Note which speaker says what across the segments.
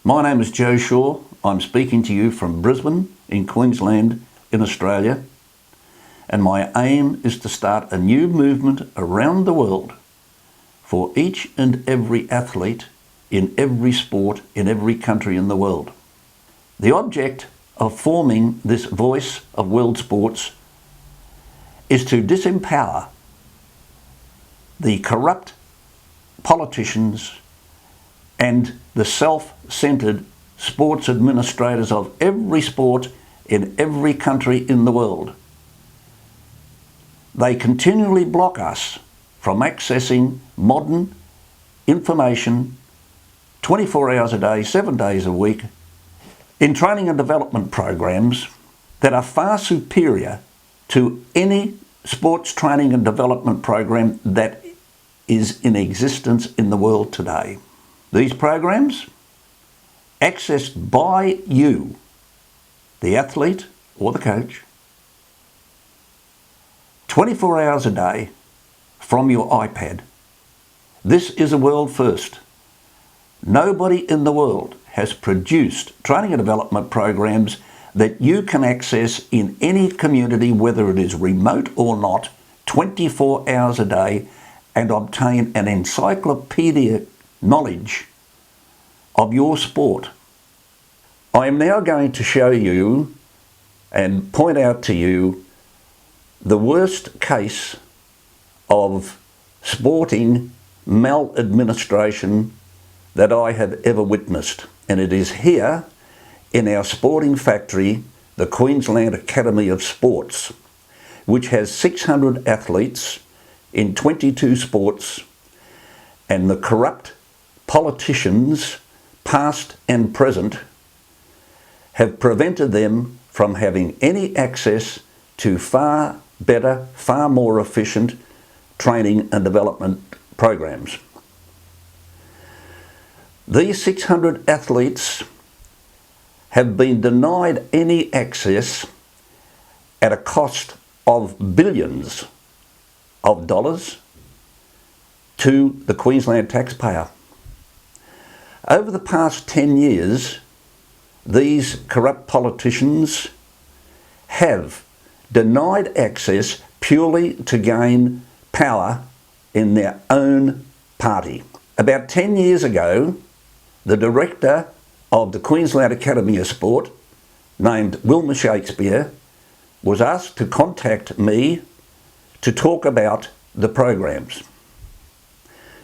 Speaker 1: My name is Joe Shaw. I'm speaking to you from Brisbane in Queensland in Australia, and my aim is to start a new movement around the world for each and every athlete in every sport in every country in the world. The object of forming this voice of world sports is to disempower the corrupt politicians and the self-centred sports administrators of every sport in every country in the world. They continually block us from accessing modern information 24 hours a day, 7 days a week, in training and development programs that are far superior to any sports training and development program that is in existence in the world today. These programs, accessed by you, the athlete or the coach, 24 hours a day from your iPad. This is a world first. Nobody in the world has produced training and development programs that you can access in any community, whether it is remote or not, 24 hours a day, and obtain an encyclopedic knowledge of your sport. I am now going to show you and point out to you the worst case of sporting maladministration that I have ever witnessed. And it is here in our sporting factory, the Queensland Academy of Sports, which has 600 athletes in 22 sports, and the corrupt politicians, past and present, have prevented them from having any access to far better, far more efficient training and development programs. These 600 athletes have been denied any access at a cost of billions of dollars to the Queensland taxpayer. Over the past 10 years, these corrupt politicians have denied access purely to gain power in their own party. About 10 years ago, the director of the Queensland Academy of Sport, named Wilma Shakespear, was asked to contact me to talk about the programs.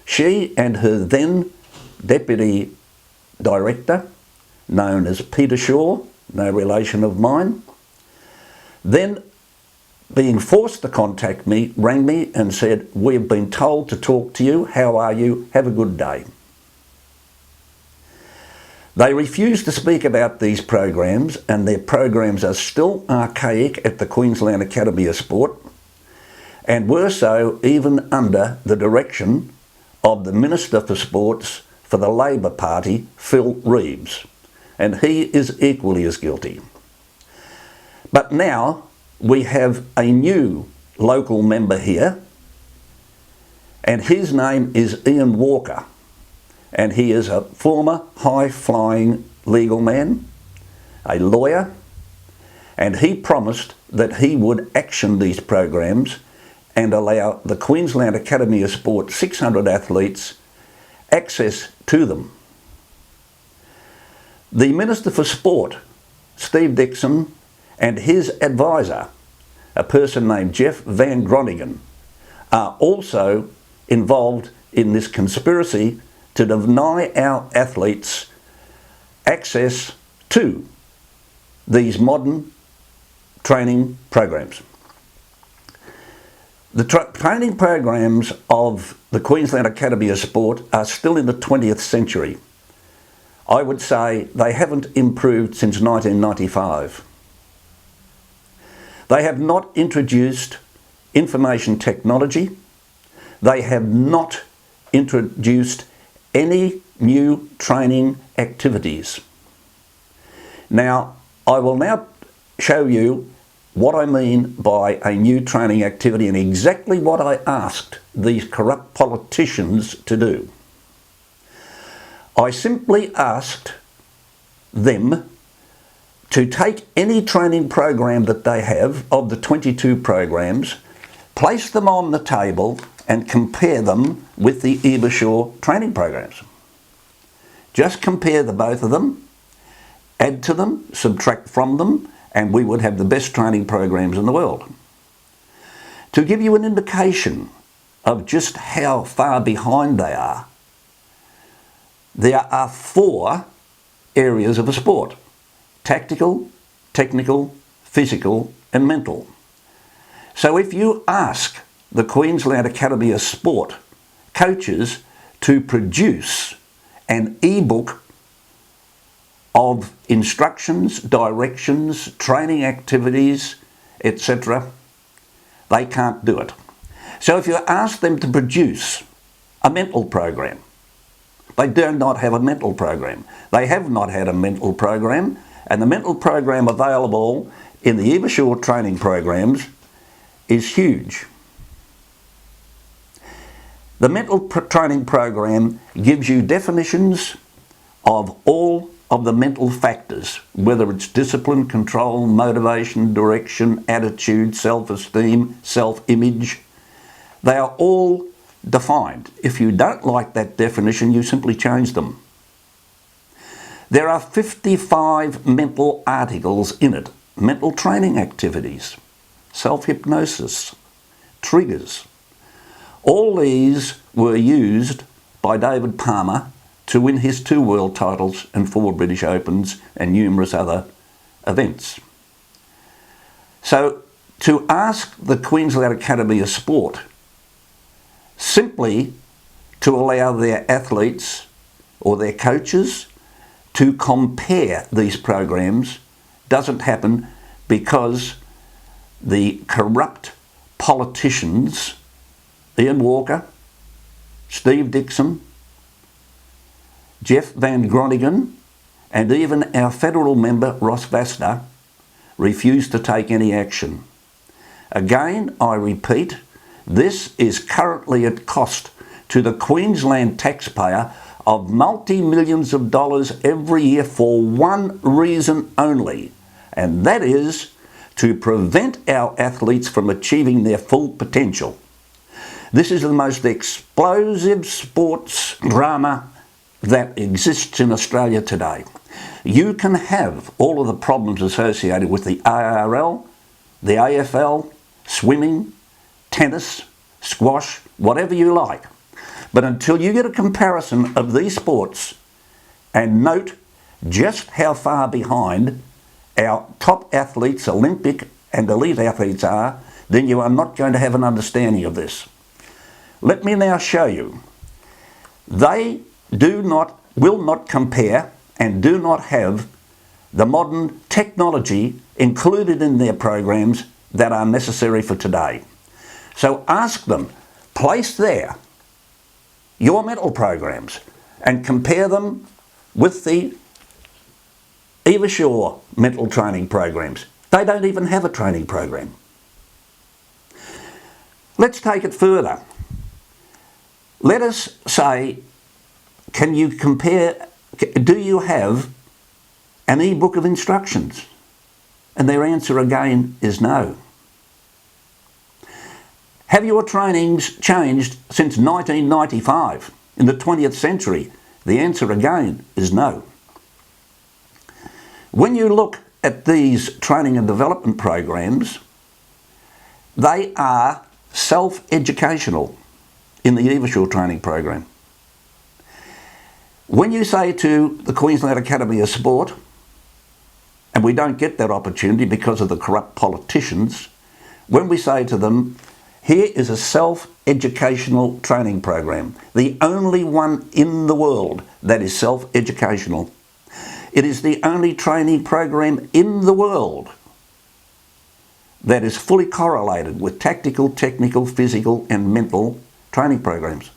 Speaker 1: She and her then deputy director, known as Peter Shaw, no relation of mine, then being forced to contact me, rang me and said, "We've been told to talk to you. How are you? Have a good day." They refused to speak about these programs, and their programs are still archaic at the Queensland Academy of Sport, and were so even under the direction of the Minister for Sports for the Labor Party, Phil Reeves, and he is equally as guilty. But now we have a new local member here, and his name is Ian Walker, and he is a former high-flying legal man, a lawyer, and he promised that he would action these programs and allow the Queensland Academy of Sport 600 athletes access to them. The Minister for Sport, Steve Dickson, and his advisor, a person named Jeff Van Groningen, are also involved in this conspiracy to deny our athletes access to these modern training programs. The training programs of the Queensland Academy of Sport are still in the 20th century. I would say they haven't improved since 1995. They have not introduced information technology. They have not introduced any new training activities. Now, I will now show you what I mean by a new training activity and exactly what I asked these corrupt politicians to do. I simply asked them to take any training program that they have of the 22 programs, place them on the table and compare them with the Ebershaw training programs. Just compare the both of them, add to them, subtract from them, and we would have the best training programs in the world. To give you an indication of just how far behind they are, there are 4 areas of a sport: tactical, technical, physical and mental. So if you ask the Queensland Academy of Sport coaches to produce an e-book of instructions, directions, training activities, etc., they can't do it. So if you ask them to produce a mental program, they do not have a mental program. They have not had a mental program, and the mental program available in the Ebershaw training programs is huge. The mental training program gives you definitions of all of the mental factors, whether it's discipline, control, motivation, direction, attitude, self-esteem, self-image. They are all defined. If you don't like that definition, you simply change them. There are 55 mental articles in it: mental training activities, self-hypnosis, triggers. All these were used by David Palmer to win his 2 world titles and 4 British Opens and numerous other events. So to ask the Queensland Academy of Sport simply to allow their athletes or their coaches to compare these programs doesn't happen, because the corrupt politicians, Ian Walker, Steve Dickson, Jeff Van Groningen, and even our federal member Ross Vasta refuse to take any action. Again, I repeat, this is currently at cost to the Queensland taxpayer of multi-millions of dollars every year for one reason only, and that is to prevent our athletes from achieving their full potential. This is the most explosive sports drama that exists in Australia today. You can have all of the problems associated with the ARL, the AFL, swimming, tennis, squash, whatever you like. But until you get a comparison of these sports and note just how far behind our top athletes, Olympic and elite athletes are, then you are not going to have an understanding of this. Let me now show you. They will not compare and do not have the modern technology included in their programs that are necessary for today. So ask them, place there your mental programs and compare them with the Ebershaw mental training programs. They don't even have a training program. Let's take it further. Let us say, can you compare, do you have an e-book of instructions? And their answer again is no. Have your trainings changed since 1995 in the 20th century? The answer again is no. When you look at these training and development programs, they are self-educational in the Ebershaw training program. When you say to the Queensland Academy of Sport, and we don't get that opportunity because of the corrupt politicians, when we say to them, here is a self-educational training program, the only one in the world that is self-educational. It is the only training program in the world that is fully correlated with tactical, technical, physical and mental training programs.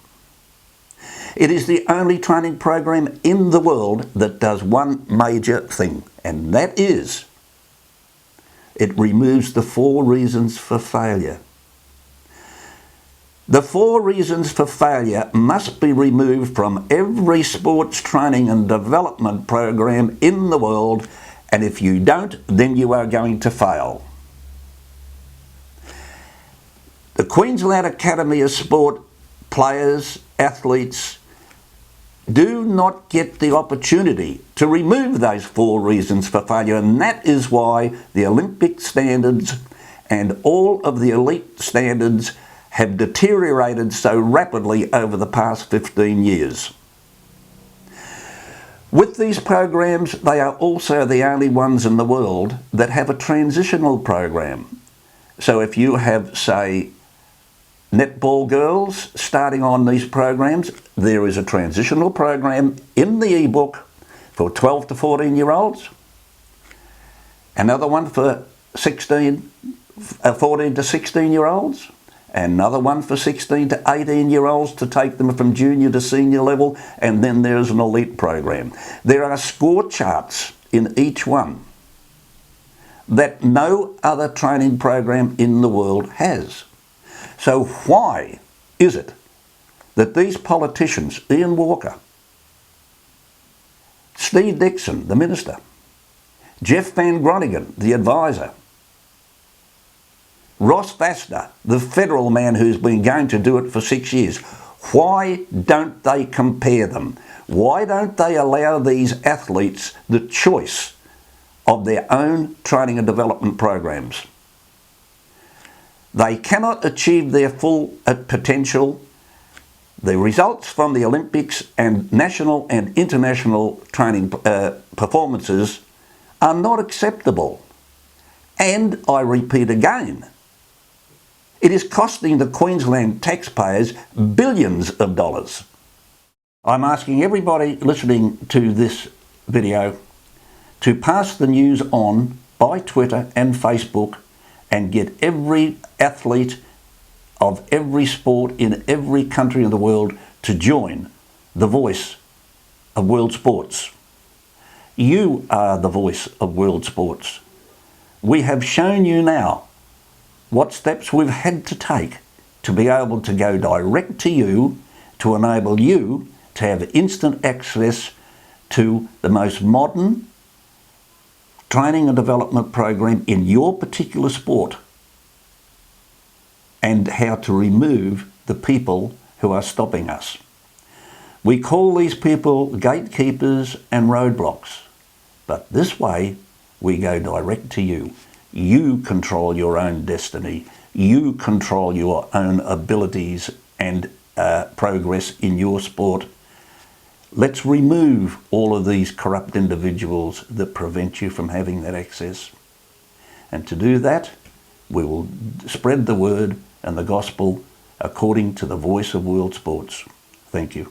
Speaker 1: It is the only training program in the world that does one major thing, and that is it removes the 4 reasons for failure. The 4 reasons for failure must be removed from every sports training and development program in the world, and if you don't, then you are going to fail. The Queensland Academy of Sport players, athletes, do not get the opportunity to remove those 4 reasons for failure, and that is why the Olympic standards and all of the elite standards have deteriorated so rapidly over the past 15 years. With these programs, they are also the only ones in the world that have a transitional program. So if you have, say, netball girls starting on these programs, there is a transitional program in the ebook for 12 to 14 year olds, another one for 14 to 16 year olds, another one for 16 to 18 year olds to take them from junior to senior level, and then there's an elite program. There are score charts in each one that no other training program in the world has. So why is it that these politicians, Ian Walker, Steve Dickson, the Minister, Jeff Van Groningen, the advisor, Ross Vasta, the federal man who's been going to do it for 6 years, why don't they compare them? Why don't they allow these athletes the choice of their own training and development programs? They cannot achieve their full potential. The results from the Olympics and national and international training performances are not acceptable. And I repeat again, it is costing the Queensland taxpayers billions of dollars. I'm asking everybody listening to this video to pass the news on by Twitter and Facebook and get every athlete of every sport in every country in the world to join the voice of world sports. You are the voice of world sports. We have shown you now what steps we've had to take to be able to go direct to you, to enable you to have instant access to the most modern training and development program in your particular sport, and how to remove the people who are stopping us. We call these people gatekeepers and roadblocks, but this way we go direct to you. You control your own destiny. You control your own abilities and progress in your sport. Let's remove all of these corrupt individuals that prevent you from having that access. And to do that, we will spread the word and the gospel according to the voice of world sports. Thank you.